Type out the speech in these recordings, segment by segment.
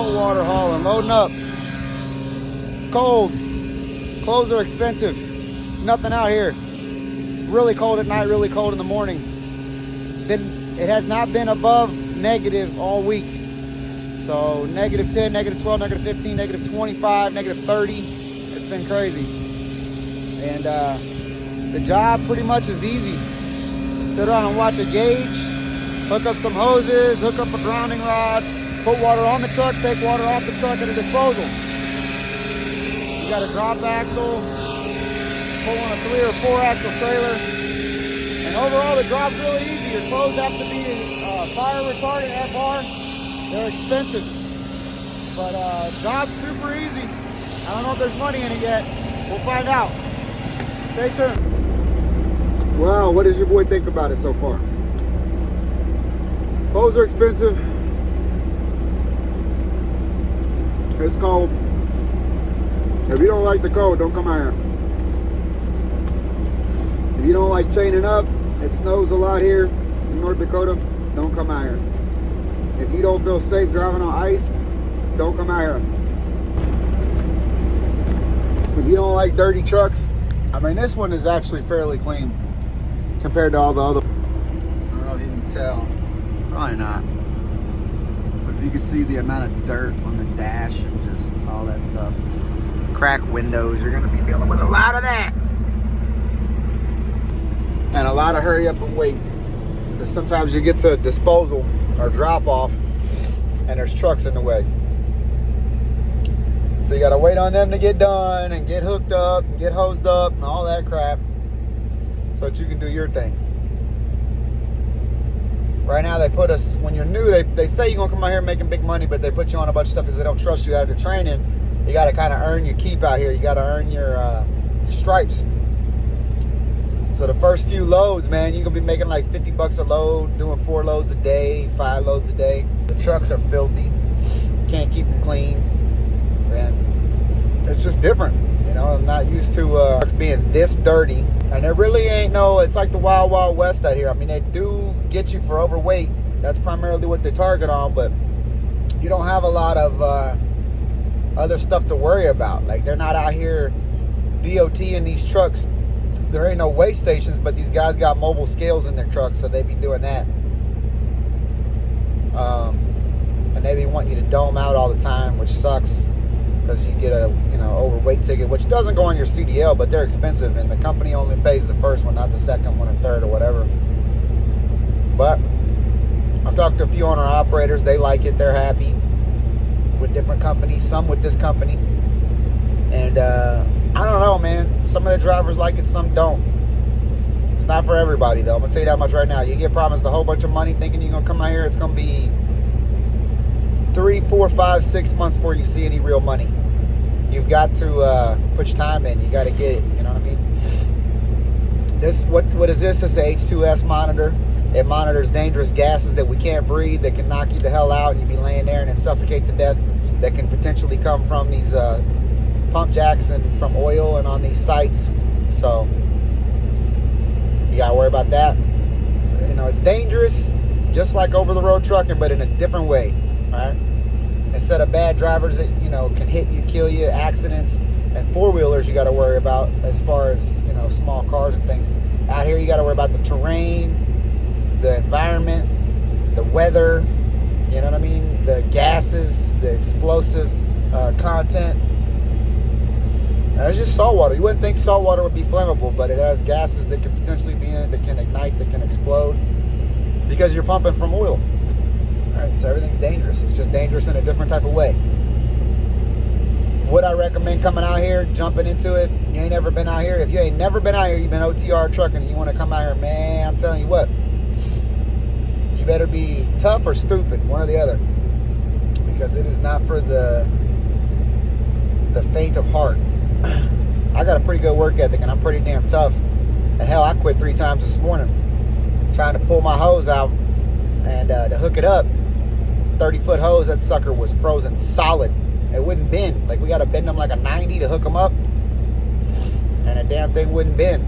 salt water hauling, loading up. Cold. Clothes are expensive. Nothing out here. It's really cold at night, really cold in the morning. It has not been above negative all week. So negative 10, negative 12, negative 15, negative 25, negative 30. It's been crazy. And the job pretty much is easy. Sit around and watch a gauge, hook up some hoses, hook up a grounding rod, put water on the truck, take water off the truck at a disposal. You got a drop axle, pull on a 3 or 4 axle trailer. And overall, the drop's really easy. Your clothes have to be fire retardant, FR. They're expensive, but job's super easy. I don't know if there's money in it yet. We'll find out. Stay tuned. Wow, what does your boy think about it so far? Clothes are expensive. It's cold. If you don't like the cold, don't come out here. If you don't like chaining up, it snows a lot here in North Dakota, don't come out here. If you don't feel safe driving on ice, don't come out here. If you don't like dirty trucks, I mean, this one is actually fairly clean compared to all the other. I don't know if you can tell. Probably not. But if you can see the amount of dirt on the dash and just all that stuff. Cracked windows, you're gonna be dealing with a lot of that. And a lot of hurry up and wait. Because sometimes you get to a disposal or drop off and there's trucks in the way. So you gotta wait on them to get done and get hooked up and get hosed up and all that crap so that you can do your thing. Right now they put us, when you're new, they say you're gonna come out here making big money, but they put you on a bunch of stuff because they don't trust you after training. You gotta kind of earn your keep out here. You gotta earn your stripes. So the first few loads, man, you're gonna be making like 50 bucks a load, doing 4 loads a day, 5 loads a day. The trucks are filthy. Can't keep them clean. And it's just different. You know, I'm not used to trucks being this dirty. And there really ain't no, it's like the Wild Wild West out here. I mean, they do get you for overweight. That's primarily what they target on, but you don't have a lot of other stuff to worry about. Like, they're not out here DOT in these trucks. There ain't no weigh stations, but these guys got mobile scales in their trucks, so they be doing that. And they be wanting you to dome out all the time, which sucks because you get a overweight ticket, which doesn't go on your CDL, but they're expensive, and the company only pays the first one, not the second one or third or whatever. But I've talked to a few owner-operators. They like it. They're happy with different companies, some with this company. And I don't know, man. Some of the drivers like it, some don't. It's not for everybody, though. I'm going to tell you that much right now. You get promised a whole bunch of money thinking you're going to come out here. It's going to be 3, 4, 5, 6 months before you see any real money. You've got to put your time in. You got to get it. You know what I mean? This, what is this? It's a H2S monitor. It monitors dangerous gases that we can't breathe, that can knock you the hell out, and you be laying there and then suffocate to death, that can potentially come from these pump jacks and from oil and on these sites. So you gotta worry about that. You know, it's dangerous, just like over-the-road trucking, but in a different way. All right. Instead of bad drivers that can hit you, kill you, accidents, and four-wheelers, you got to worry about as far as small cars and things. Out here, you got to worry about the terrain, the environment, the weather. You know what I mean? The gases, the explosive content. It's just salt water. You wouldn't think salt water would be flammable, but it has gases that can potentially be in it, that can ignite, that can explode, because you're pumping from oil. All right, so everything's dangerous. It's just dangerous in a different type of way. Would I recommend coming out here, jumping into it? You ain't never been out here. If you ain't never been out here, you've been OTR trucking, and you want to come out here, man, I'm telling you what, you better be tough or stupid, one or the other, because it is not for the faint of heart. I got a pretty good work ethic, and I'm pretty damn tough. And hell, I quit 3 times this morning trying to pull my hose out and to hook it up. 30-foot hose, that sucker was frozen solid. It wouldn't bend. Like, we got to bend them like a 90 to hook them up, and a damn thing wouldn't bend.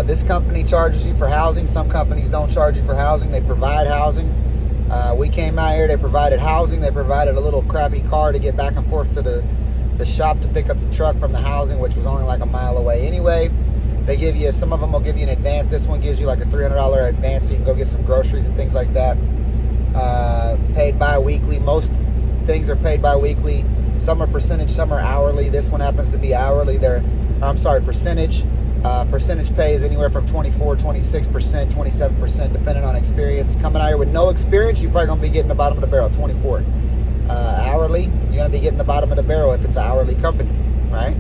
This company charges you for housing. Some companies don't charge you for housing. They provide housing. We came out here, they provided housing, they provided a little crappy car to get back and forth to the shop to pick up the truck from the housing, which was only like a mile away anyway. They give you, some of them will give you an advance. This one gives you like a $300 advance so you can go get some groceries and things like that. Paid bi-weekly. Most things are paid bi-weekly. Some are percentage, some are hourly. This one happens to be hourly. Percentage. Percentage pay is anywhere from 24, 26%, 27%, depending on experience. Coming out here with no experience, you're probably going to be getting the bottom of the barrel, 24. Hourly, you're going to be getting the bottom of the barrel if it's an hourly company, right?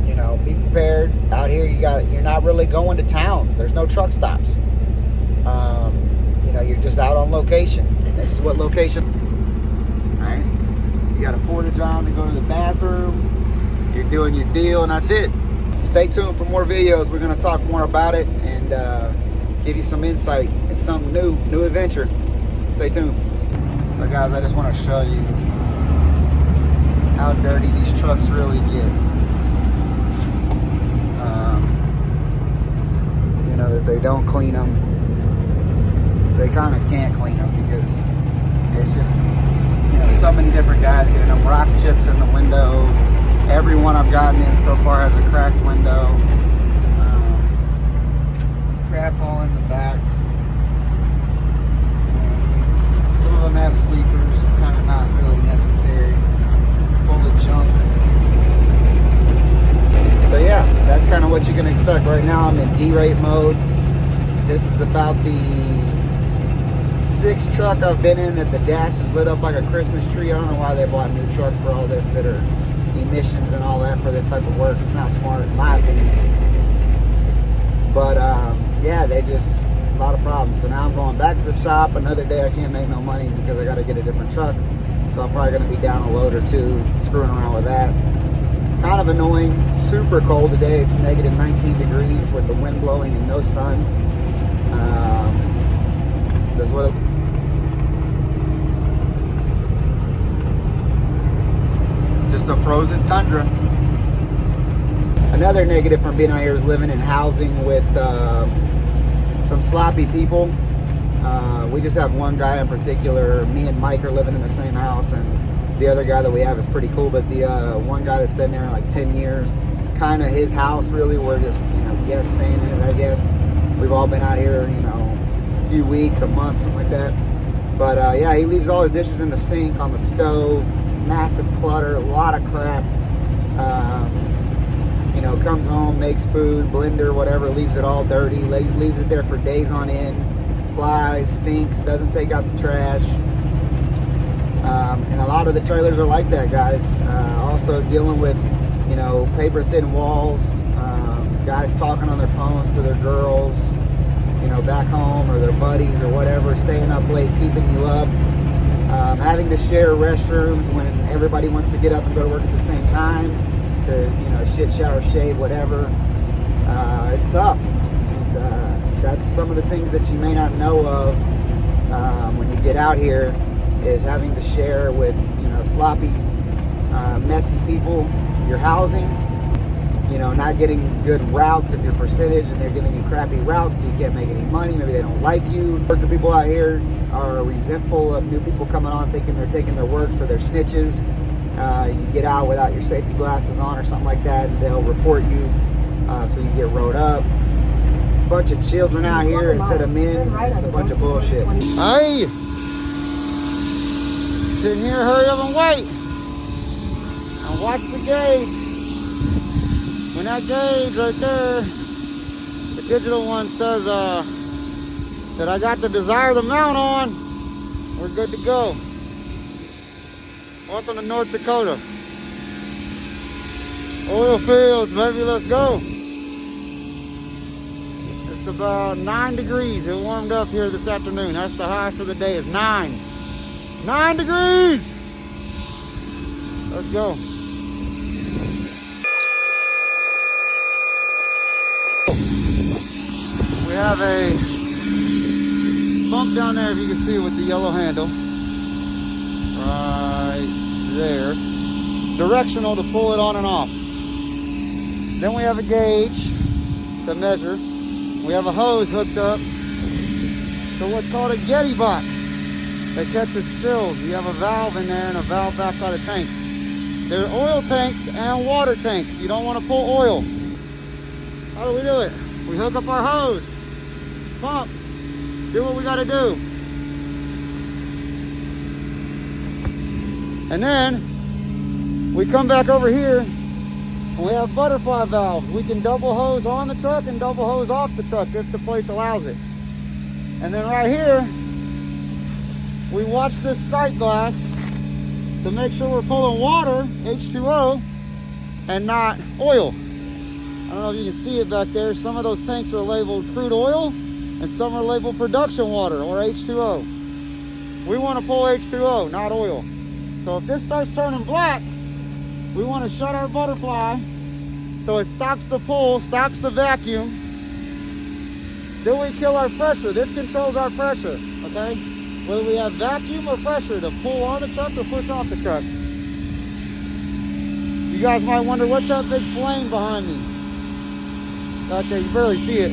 You know, be prepared. Out here, you're not really going to towns. There's no truck stops. You know, you're just out on location. And this is what location, right? You got a portage on to go to the bathroom. You're doing your deal, and that's it. Stay tuned for more videos. We're going to talk more about it and give you some insight. It's something new adventure. Stay tuned. So guys, I just want to show you how dirty these trucks really get. You know, that they don't clean them. They kind of can't clean them because it's just, you know, so many different guys getting them rock chips in the window. Every one I've gotten in so far has a cracked window. Crap all in the back. Some of them have sleepers, kind of not really necessary. Full of junk. So yeah, that's kind of what you can expect. Right now I'm in D-rate mode. This is about the 6th truck I've been in that the dash is lit up like a Christmas tree. I don't know why they bought new trucks for all this that are emissions and all that for this type of work. It's not smart in my opinion. But yeah, they just, a lot of problems. So now I'm going back to the shop. Another day I can't make no money because I got to get a different truck. So I'm probably going to be down a load or two screwing around with that. Kind of annoying. Super cold today. It's negative 19 degrees with the wind blowing and no sun. This is what it, just a frozen tundra. Another negative from being out here is living in housing with some sloppy people. We just have one guy in particular. Me and Mike are living in the same house, and the other guy that we have is pretty cool, but the one guy that's been there in like 10 years, it's kind of his house really. We're just, you know, guests staying in it, I guess. We've all been out here, you know, a few weeks, a month, something like that. But yeah, he leaves all his dishes in the sink, on the stove. Massive clutter, a lot of crap. You know, comes home, makes food, blender, whatever, leaves it all dirty, leaves it there for days on end, flies, stinks, doesn't take out the trash. And a lot of the trailers are like that, guys. Also dealing with, you know, paper thin walls, guys talking on their phones to their girls, you know, back home, or their buddies or whatever, staying up late, keeping you up. Having to share restrooms when everybody wants to get up and go to work at the same time to, you know, shit, shower, shave, whatever. It's tough. And that's some of the things that you may not know of when you get out here, is having to share with, you know, sloppy, messy people your housing. You know, not getting good routes if you're percentage and they're giving you crappy routes so you can't make any money. Maybe they don't like you. Working people out here are resentful of new people coming on thinking they're taking their work, so they're snitches. You get out without your safety glasses on or something like that, and they'll report you, so you get rode up. Bunch of children out here instead of men. It's a bunch of bullshit. Hey! Sitting here, hurry up and wait. And watch the gauge. When that gauge right there, the digital one says that I got the desired amount on, we're good to go. Welcome to North Dakota. Oilfield, baby, let's go. It's about 9 degrees. It warmed up here this afternoon. That's the high for the day, is 9. 9 degrees! Let's go. We have a bump down there, if you can see, with the yellow handle. Right there. Directional to pull it on and off. Then we have a gauge to measure. We have a hose hooked up to what's called a Getty box that catches spills. You have a valve in there and a valve back by the tank. There are oil tanks and water tanks. You don't want to pull oil. How do we do it? We hook up our hose, pump, do what we got to do. And then we come back over here and we have butterfly valves. We can double hose on the truck and double hose off the truck if the place allows it. And then right here, we watch this sight glass to make sure we're pulling water, H2O, and not oil. I don't know if you can see it back there. Some of those tanks are labeled crude oil and some are labeled production water or H2O. We want to pull H2O, not oil. So if this starts turning black, we want to shut our butterfly so it stops the pull, stops the vacuum. Then we kill our pressure. This controls our pressure, okay? Whether we have vacuum or pressure to pull on the truck or push off the truck. You guys might wonder, what's that big flame behind me? Okay, you barely see it.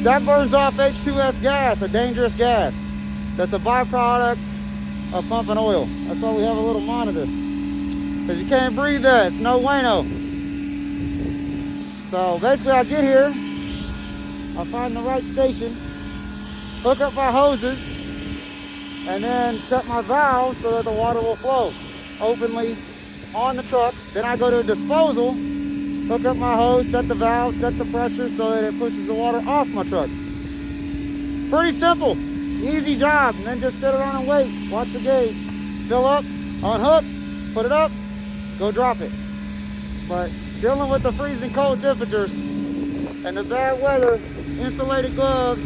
That burns off H2S gas, a dangerous gas. That's a byproduct of pumping oil. That's why we have a little monitor. Because you can't breathe that, it's no bueno. So basically I get here, I find the right station, hook up my hoses, and then set my valve so that the water will flow openly on the truck. Then I go to disposal, hook up my hose, set the valve, set the pressure so that it pushes the water off my truck. Pretty simple, easy job. And then just sit around and wait, watch the gauge, fill up, unhook, put it up, go drop it. But dealing with the freezing cold temperatures and the bad weather, insulated gloves,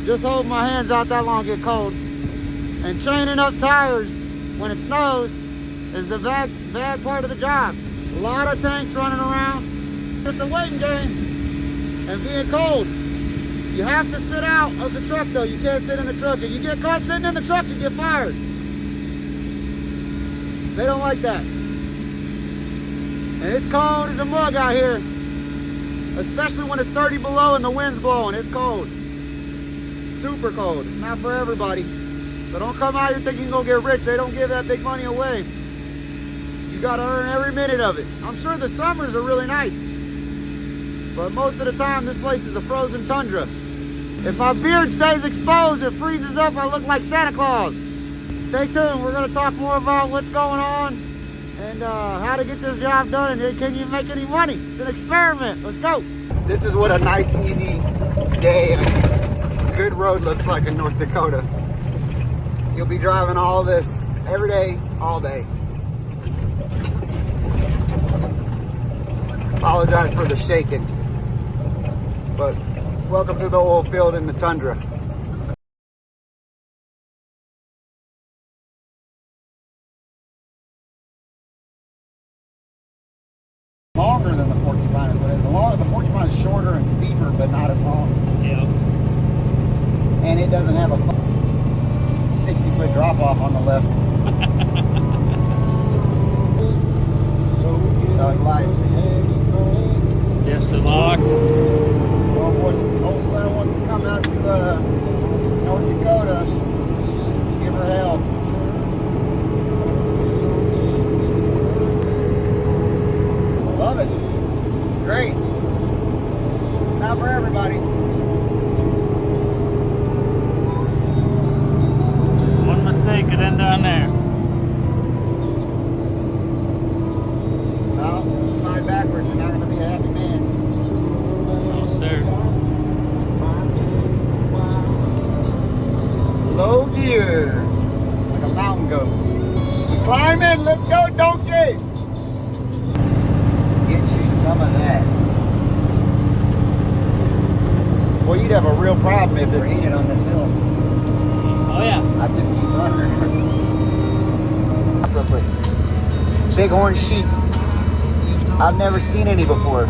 just hold my hands out that long, get cold. And chaining up tires when it snows is the bad part of the job. A lot of tanks running around. It's a waiting game and being cold. You have to sit out of the truck though. You can't sit in the truck. If you get caught sitting in the truck, you get fired. They don't like that. And it's cold as a mug out here. Especially when it's 30 below and the wind's blowing. It's cold. Super cold. It's not for everybody. So don't come out here thinking you're gonna get rich. They don't give that big money away. You gotta earn every minute of it. I'm sure the summers are really nice, but most of the time this place is a frozen tundra. If my beard stays exposed, it freezes up, I look like Santa Claus. Stay tuned, we're gonna talk more about what's going on and how to get this job done and can you make any money. It's an experiment, let's go. This is what a nice, easy day and a good road looks like in North Dakota. You'll be driving all this every day, all day. Apologize for the shaking, but welcome to the oil field in the tundra. Longer than the porcupine, but as long as the porcupine is shorter and steeper, but not as long. Yeah. And it doesn't have a 60-foot drop off on the left. Dog life. Diffs are locked. Well, old son wants to come out to North Dakota to give her hell. Love it. It's great. It's not for everybody. One mistake could end down there. No, slide backwards. You're not going to be a happy man. No, sir. Low gear. Like a mountain goat. We climbing. Let's go, donkey. Get you some of that. Well, you'd have a real problem if they're eating on this hill. Oh yeah. I just keep running. Real quick. Bighorn sheep. I've never seen any before.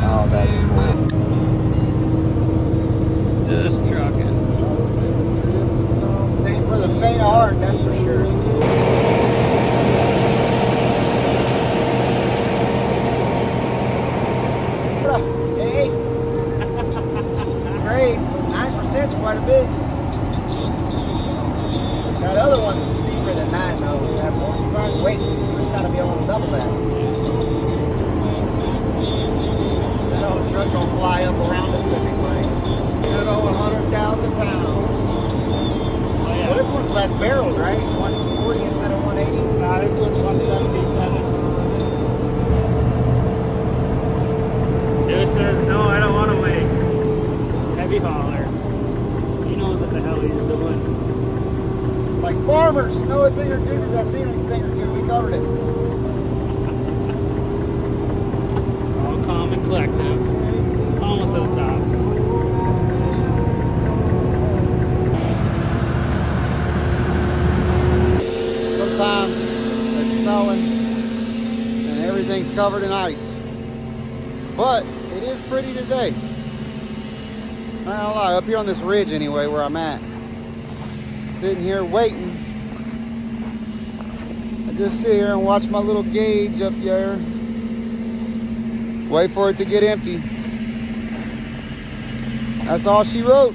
Oh, that's cool. Just trucking. Same for the faint of heart, that's for sure. wasted. It's got to be almost double that. That old truck gonna fly up around us. That'd be funny. Good old 100,000 pounds. Oh, yeah. Well, this one's less barrels, right? 140 instead of 180. Nah, this one's 177. Dude says, no, I don't want to wait. Heavy hauler. He knows what the hell he's doing. Like farmers know a thing or two because I've seen a thing or two. We covered it. All calm and collective. Almost to the top. Sometimes it's snowing and everything's covered in ice. But it is pretty today. Not gonna lie, up here on this ridge anyway where I'm at. Sitting here waiting. I just sit here and watch my little gauge up there. Wait for it to get empty. That's all she wrote.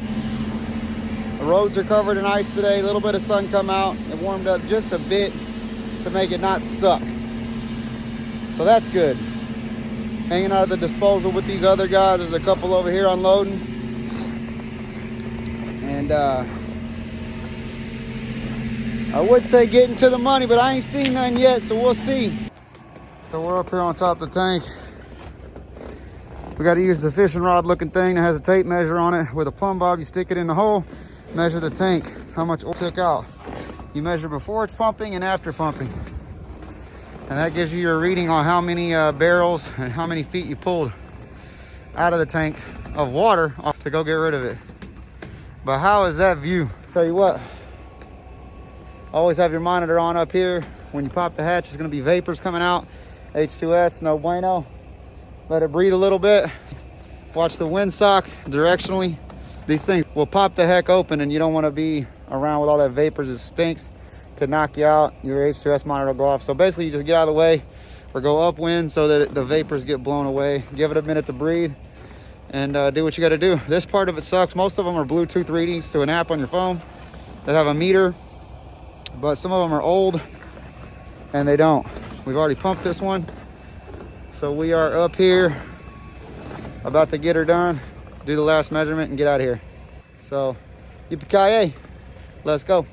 The roads are covered in ice today. A little bit of sun come out. It warmed up just a bit to make it not suck. So that's good. Hanging out at the disposal with these other guys. There's a couple over here unloading. And I would say getting to the money, but I ain't seen none yet, so we'll see. So we're up here on top of the tank. We got to use the fishing rod looking thing that has a tape measure on it. With a plumb bob, you stick it in the hole, measure the tank, how much oil took out. You measure before it's pumping and after pumping. And that gives you your reading on how many barrels and how many feet you pulled out of the tank of water to go get rid of it. But how is that view? Tell you what, always have your monitor on up here. When you pop the hatch, there's gonna be vapors coming out. H2S, no bueno. Let it breathe a little bit. Watch the windsock directionally. These things will pop the heck open and you don't wanna be around with all that vapors. It stinks. Could knock you out. Your H2S monitor will go off. So basically you just get out of the way or go upwind so that the vapors get blown away. Give it a minute to breathe and do what you got to do. This part of it sucks. Most of them are Bluetooth readings to an app on your phone that have a meter, but some of them are old and they don't. We've already pumped this one. So we are up here about to get her done, do the last measurement and get out of here. So yippee-ki-yay, let's go.